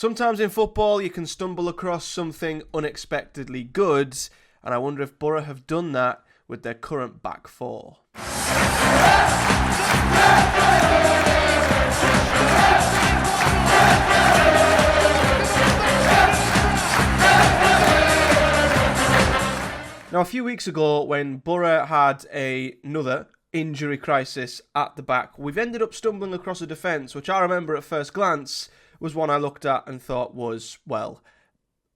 Sometimes in football you can stumble across something unexpectedly good, and I wonder if Borough have done that with their current back four. Now, a few weeks ago, when Borough had another injury crisis at the back, we've ended up stumbling across a defence, which I remember at first glance was one I looked at and thought was, well,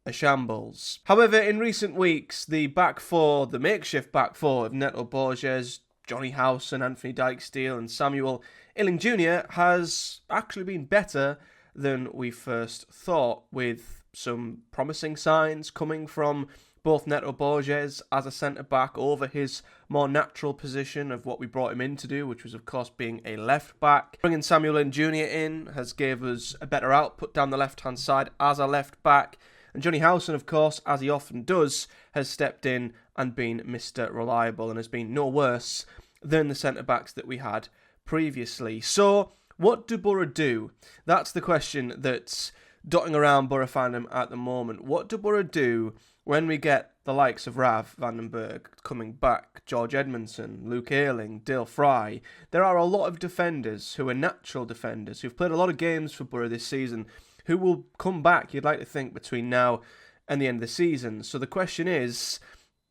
a shambles. However, in recent weeks, the back four, the makeshift back four of Neto Borges, Johnny Howson, Anthony Dijksteel and Samuel Iling-Junior has actually been better than we first thought, with some promising signs coming from both Neto Borges as a centre-back over his more natural position of what we brought him in to do, which was, of course, being a left-back. Bringing Samuel Iling-Junior in has gave us a better output down the left-hand side as a left-back. And Johnny Howson, of course, as he often does, has stepped in and been Mr. Reliable and has been no worse than the centre-backs that we had previously. So, what do Borough do? That's the question that's dotting around Borough fandom at the moment. What do Borough do when we get the likes of Rav Vandenberg coming back, George Edmondson, Luke Ayling, Dale Fry? There are a lot of defenders who are natural defenders, who've played a lot of games for Borough this season, who will come back, you'd like to think, between now and the end of the season. So the question is,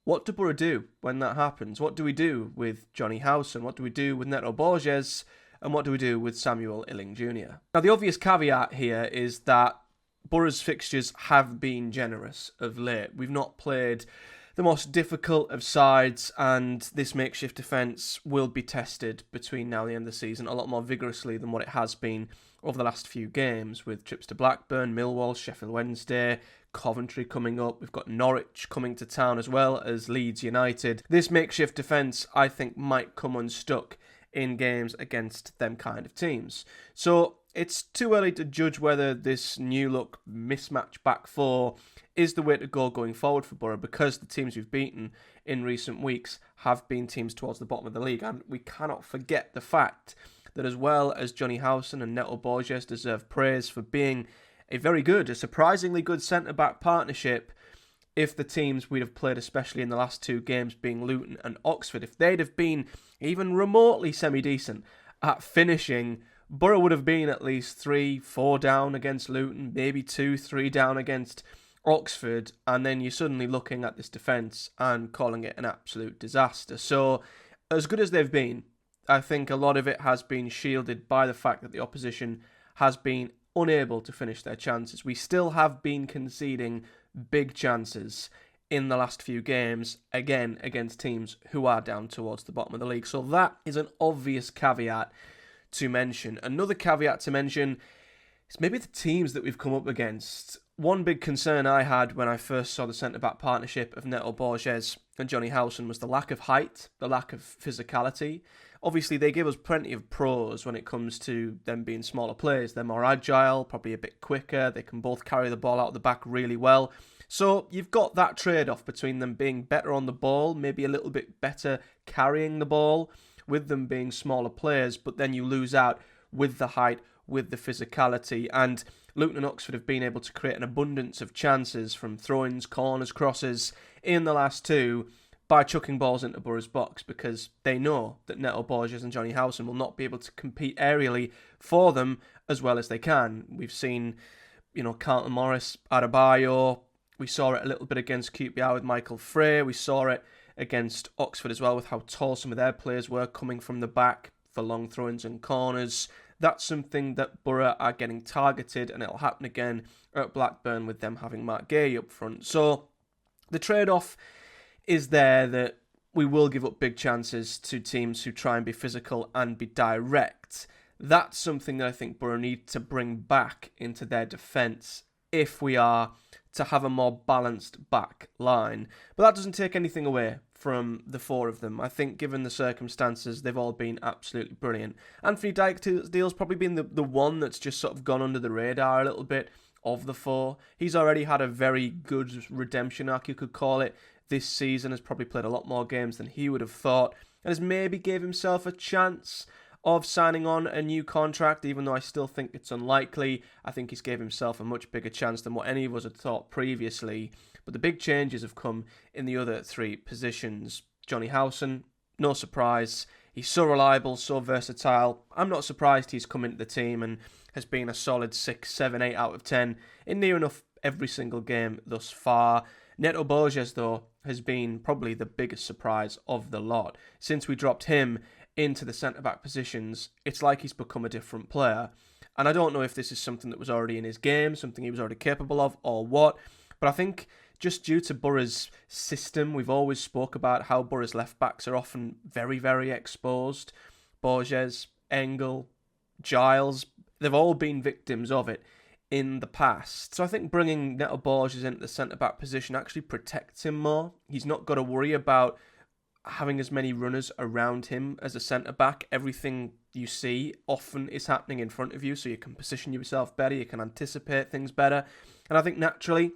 what do Borough do when that happens? What do we do with Johnny Howson? What do we do with Neto Borges? And what do we do with Samuel Iling-Junior? Now, the obvious caveat here is that Borough's fixtures have been generous of late. We've not played the most difficult of sides, and this makeshift defence will be tested between now and the end of the season a lot more vigorously than what it has been over the last few games, with trips to Blackburn, Millwall, Sheffield Wednesday, Coventry coming up. We've got Norwich coming to town as well as Leeds United. This makeshift defence, I think, might come unstuck in games against them kind of teams. So it's too early to judge whether this new look mismatch back four is the way to go going forward for Borough, because the teams we've beaten in recent weeks have been teams towards the bottom of the league. And we cannot forget the fact that as well as Johnny Howson and Neto Borges deserve praise for being a surprisingly good centre-back partnership, if the teams we'd have played, especially in the last two games being Luton and Oxford, if they'd have been even remotely semi-decent at finishing, Borough would have been at least 3-4 down against Luton, maybe 2-3 down against Oxford, and then you're suddenly looking at this defence and calling it an absolute disaster. So, as good as they've been, I think a lot of it has been shielded by the fact that the opposition has been unable to finish their chances. We still have been conceding big chances in the last few games, again, against teams who are down towards the bottom of the league. So that is an obvious caveat to mention. Another caveat to mention is maybe the teams that we've come up against. One big concern I had when I first saw the centre-back partnership of Neto Borges and Johnny Howson was the lack of height, the lack of physicality. Obviously, they give us plenty of pros when it comes to them being smaller players. They're more agile, probably a bit quicker. They can both carry the ball out of the back really well. So you've got that trade-off between them being better on the ball, maybe a little bit better carrying the ball, with them being smaller players, but then you lose out with the height, with the physicality. And Luton and Oxford have been able to create an abundance of chances from throw-ins, corners, crosses in the last two by chucking balls into Borough's box, because they know that Neto Borges and Johnny Howson will not be able to compete aerially for them as well as they can. We've seen, Carlton Morris, Adebayo. We saw it a little bit against QPR with Michael Frey. We saw it against Oxford as well with how tall some of their players were coming from the back for long throw-ins and corners. That's something that Borough are getting targeted, and it'll happen again at Blackburn with them having Mark Gay up front. So the trade-off is there that we will give up big chances to teams who try and be physical and be direct. That's something that I think Borough need to bring back into their defence if we are to have a more balanced back line. But that doesn't take anything away from the four of them. I think given the circumstances, they've all been absolutely brilliant. Anthony Dijksteel's probably been the one that's just sort of gone under the radar a little bit of the four. He's already had a very good redemption arc, you could call it, this season. Has probably played a lot more games than he would have thought, and has maybe gave himself a chance of signing on a new contract, even though I still think it's unlikely. I think he's gave himself a much bigger chance than what any of us had thought previously. But the big changes have come in the other three positions. Johnny Howson, no surprise. He's so reliable, so versatile. I'm not surprised he's come into the team and has been a solid 6, 7, 8 out of 10 in near enough every single game thus far. Neto Borges, though, has been probably the biggest surprise of the lot. Since we dropped him into the centre-back positions, it's like he's become a different player. And I don't know if this is something that was already in his game, something he was already capable of, or what. But I think just due to Borough's system, we've always spoke about how Borough's left-backs are often very, very exposed. Borges, Engel, Giles, they've all been victims of it in the past. So I think bringing Neto Borges into the centre-back position actually protects him more. He's not got to worry about having as many runners around him as a centre-back. Everything you see often is happening in front of you, so you can position yourself better, you can anticipate things better. And I think naturally,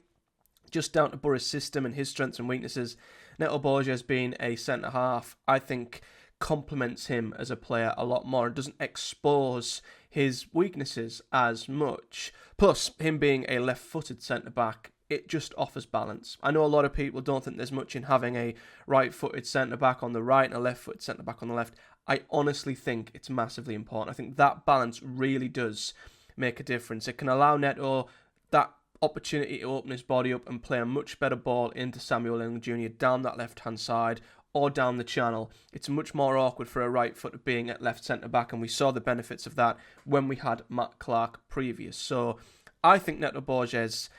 just down to Borough's system and his strengths and weaknesses, Neto Borges being a centre-half, I think complements him as a player a lot more and doesn't expose his weaknesses as much. Plus, him being a left-footed centre-back, it just offers balance. I know a lot of people don't think there's much in having a right-footed centre-back on the right and a left-footed centre-back on the left. I honestly think it's massively important. I think that balance really does make a difference. It can allow Neto that opportunity to open his body up and play a much better ball into Samuel Iling-Junior down that left-hand side or down the channel. It's much more awkward for a right footer being at left centre-back, and we saw the benefits of that when we had Matt Clark previous. So I think Neto Borges,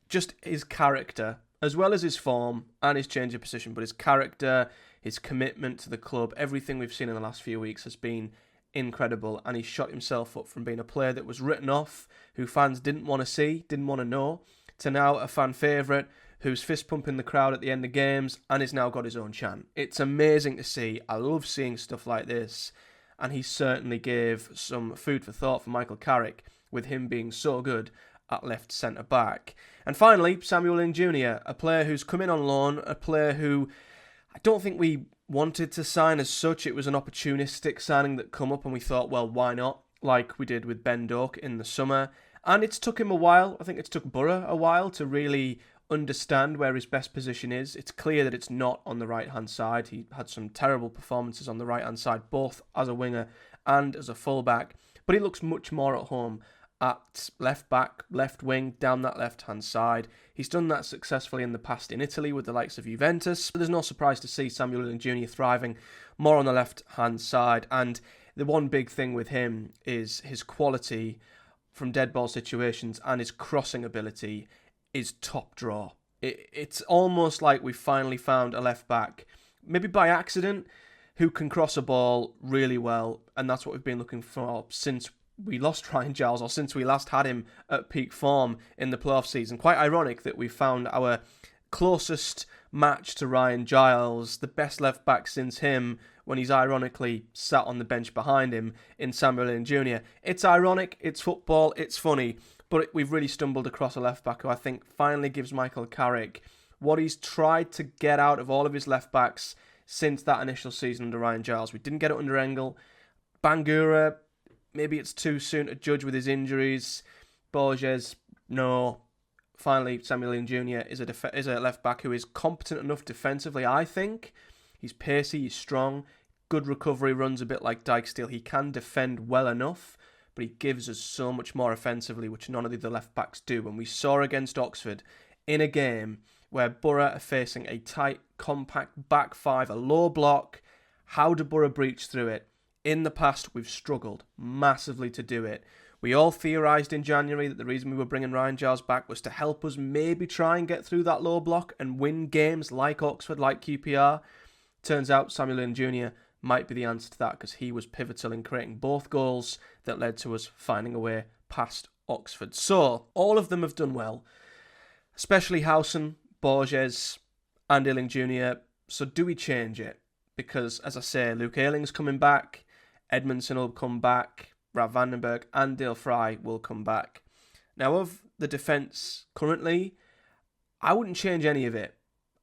just his character, as well as his form and his change of position, but his character, his commitment to the club, everything we've seen in the last few weeks has been incredible, and he shot himself up from being a player that was written off, who fans didn't want to see, didn't want to know, to now a fan favourite who's fist pumping the crowd at the end of games and has now got his own chant. It's amazing to see. I love seeing stuff like this, and he certainly gave some food for thought for Michael Carrick with him being so good at left centre back. And finally, Samuel Iling-Junior, a player who's come in on loan, a player who I don't think we wanted to sign as such. It was an opportunistic signing that come up and we thought, well, why not? Like we did with Ben Doak in the summer. And it's took him a while. I think it's took Borough a while to really understand where his best position is. It's clear that it's not on the right-hand side. He had some terrible performances on the right-hand side, both as a winger and as a full-back. But he looks much more at home at left back, left wing, down that left-hand side. He's done that successfully in the past in Italy with the likes of Juventus. But there's no surprise to see Samuel Iling-Junior thriving more on the left-hand side. And the one big thing with him is his quality from dead ball situations and his crossing ability is top draw. It's almost like we finally found a left back, maybe by accident, who can cross a ball really well. And that's what we've been looking for since we lost Ryan Giles, or since we last had him at peak form in the playoff season. Quite ironic that we found our closest match to Ryan Giles, the best left back since him, when he's ironically sat on the bench behind him in Samuel Iling-Junior. It's ironic, it's football, it's funny, but we've really stumbled across a left back who I think finally gives Michael Carrick what he's tried to get out of all of his left backs since that initial season under Ryan Giles. We didn't get it under Engel. Bangura, maybe it's too soon to judge with his injuries. Borges, no. Finally, Samuel Iling-Junior is a left back who is competent enough defensively, I think. He's pacey, he's strong, good recovery runs, a bit like Dijksteel. He can defend well enough, but he gives us so much more offensively, which none of the other left backs do. And we saw against Oxford in a game where Borough are facing a tight, compact back five, a low block. How do Borough breach through it? In the past, we've struggled massively to do it. We all theorised in January that the reason we were bringing Ryan Giles back was to help us maybe try and get through that low block and win games like Oxford, like QPR. Turns out Samuel Iling-Junior might be the answer to that, because he was pivotal in creating both goals that led to us finding a way past Oxford. So, all of them have done well, especially Howson, Borges and Iling-Junior. So do we change it? Because, as I say, Luke Ayling's coming back, Edmondson will come back, Rav Vandenberg and Dale Fry will come back. Now, of the defence currently, I wouldn't change any of it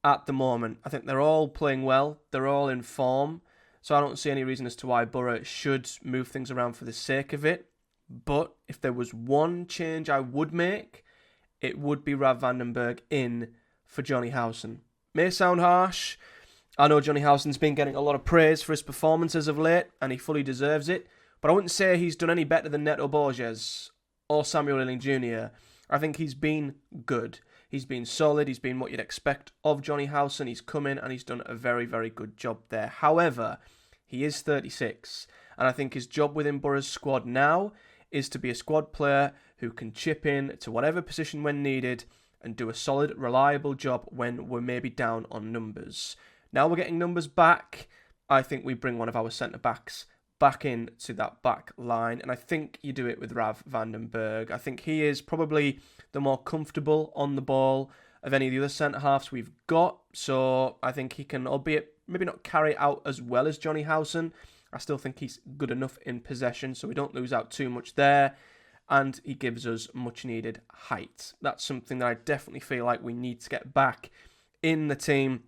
at the moment. I think they're all playing well. They're all in form. So I don't see any reason as to why Borough should move things around for the sake of it. But if there was one change I would make, it would be Rav van den Berg in for Johnny Howson. May sound harsh. I know Johnny Howson's been getting a lot of praise for his performances of late, and he fully deserves it. But I wouldn't say he's done any better than Neto Borges or Samuel Iling-Junior. I think he's been good. He's been solid. He's been what you'd expect of Johnny Howson. He's come in and he's done a very, very good job there. However, he is 36. And I think his job within Borough's squad now is to be a squad player who can chip in to whatever position when needed and do a solid, reliable job when we're maybe down on numbers. Now we're getting numbers back. I think we bring one of our centre-backs back into that back line, and I think you do it with Rav van den Berg. I think he is probably the more comfortable on the ball of any of the other centre-halves we've got, so I think he can, albeit maybe not carry it out as well as Johnny Howson, I still think he's good enough in possession, so we don't lose out too much there, and he gives us much-needed height. That's something that I definitely feel like we need to get back in the team.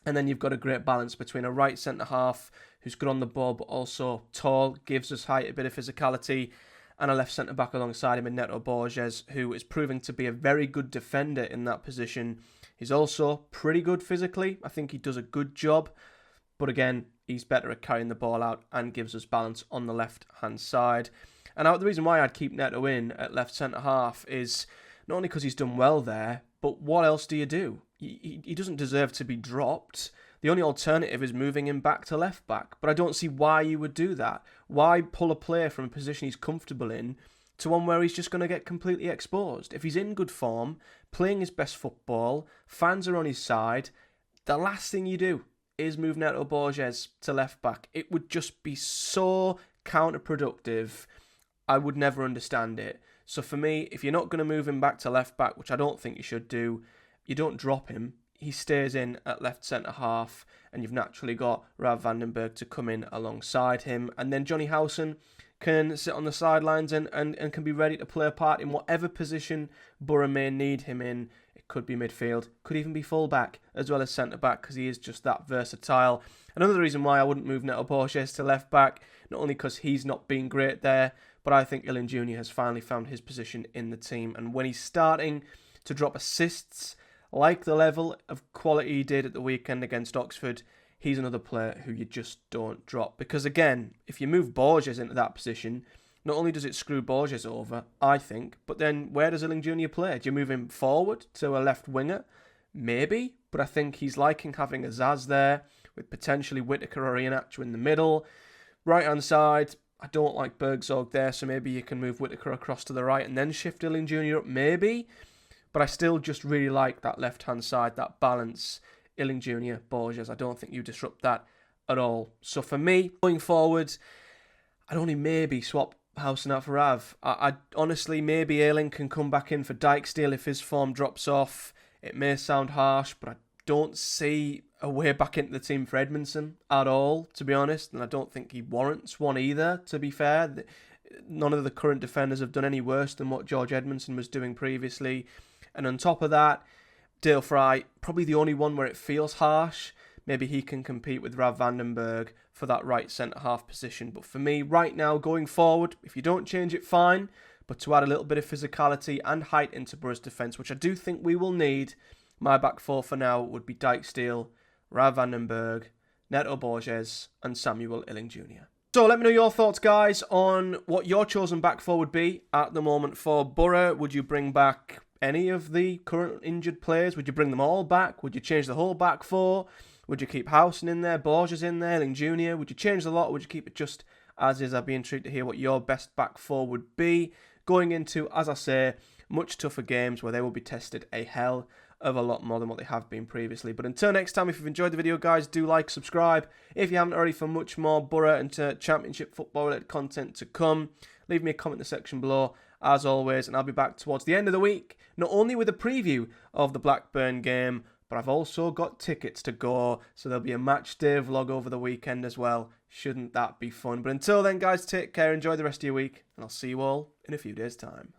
And then you've got a great balance between a right centre-half who's good on the ball but also tall, gives us height, a bit of physicality, and a left centre-back alongside him in Neto Borges, who is proving to be a very good defender in that position. He's also pretty good physically. I think he does a good job. But again, he's better at carrying the ball out and gives us balance on the left-hand side. And the reason why I'd keep Neto in at left centre-half is not only because he's done well there, but what else do you do? He doesn't deserve to be dropped. The only alternative is moving him back to left back. But I don't see why you would do that. Why pull a player from a position he's comfortable in to one where he's just going to get completely exposed? If he's in good form, playing his best football, fans are on his side, the last thing you do is move Neto Borges to left back. It would just be so counterproductive. I would never understand it. So for me, if you're not going to move him back to left back, which I don't think you should do, you don't drop him. He stays in at left centre-half, and you've naturally got Rav van den Berg to come in alongside him. And then Johnny Howson can sit on the sidelines and can be ready to play a part in whatever position Borough may need him in. It could be midfield, could even be full-back as well as centre-back, because he is just that versatile. Another reason why I wouldn't move Neto Borges to left-back, not only because he's not been great there, but I think Iling-Junior has finally found his position in the team. And when he's starting to drop assists, like the level of quality he did at the weekend against Oxford, he's another player who you just don't drop. Because again, if you move Borges into that position, not only does it screw Borges over, I think, but then where does Iling-Junior play? Do you move him forward to a left winger? Maybe, but I think he's liking having Azaz there, with potentially Whittaker or Iheanacho in the middle. Right-hand side, I don't like Bergzorg there, so maybe you can move Whittaker across to the right and then shift Iling-Junior up, maybe. But I still just really like that left-hand side, that balance, Iling-Junior, Borges. I don't think you disrupt that at all. So for me, going forward, I'd only maybe swap Howson out for Rav. I honestly, maybe Ayling can come back in for Dijksteel if his form drops off. It may sound harsh, but I don't see a way back into the team for Edmondson at all, to be honest. And I don't think he warrants one either, to be fair. None of the current defenders have done any worse than what George Edmondson was doing previously. And on top of that, Dale Fry, probably the only one where it feels harsh. Maybe he can compete with Rav van den Berg for that right centre-half position. But for me, right now, going forward, if you don't change it, fine. But to add a little bit of physicality and height into Borough's defence, which I do think we will need, my back four for now would be Dijksteel, Rav van den Berg, Neto Borges and Samuel Iling-Junior. So let me know your thoughts, guys, on what your chosen back four would be at the moment for Borough. Would you bring back any of the current injured players? Would you bring them all back? Would you change the whole back four? Would you keep Howson in there, Borges in there, Iling-Junior? Would you change the lot, or would you keep it just as is? I'd be intrigued to hear what your best back four would be going into, as I say, much tougher games where they will be tested a hell of a lot more than what they have been previously. But until next time, if you've enjoyed the video, guys, do like, subscribe. If you haven't already, for much more Borough and Championship football-related content to come, leave me a comment in the section below, as always, and I'll be back towards the end of the week, not only with a preview of the Blackburn game, but I've also got tickets to go, so there'll be a match day vlog over the weekend as well. Shouldn't that be fun? But until then, guys, take care, enjoy the rest of your week, and I'll see you all in a few days' time.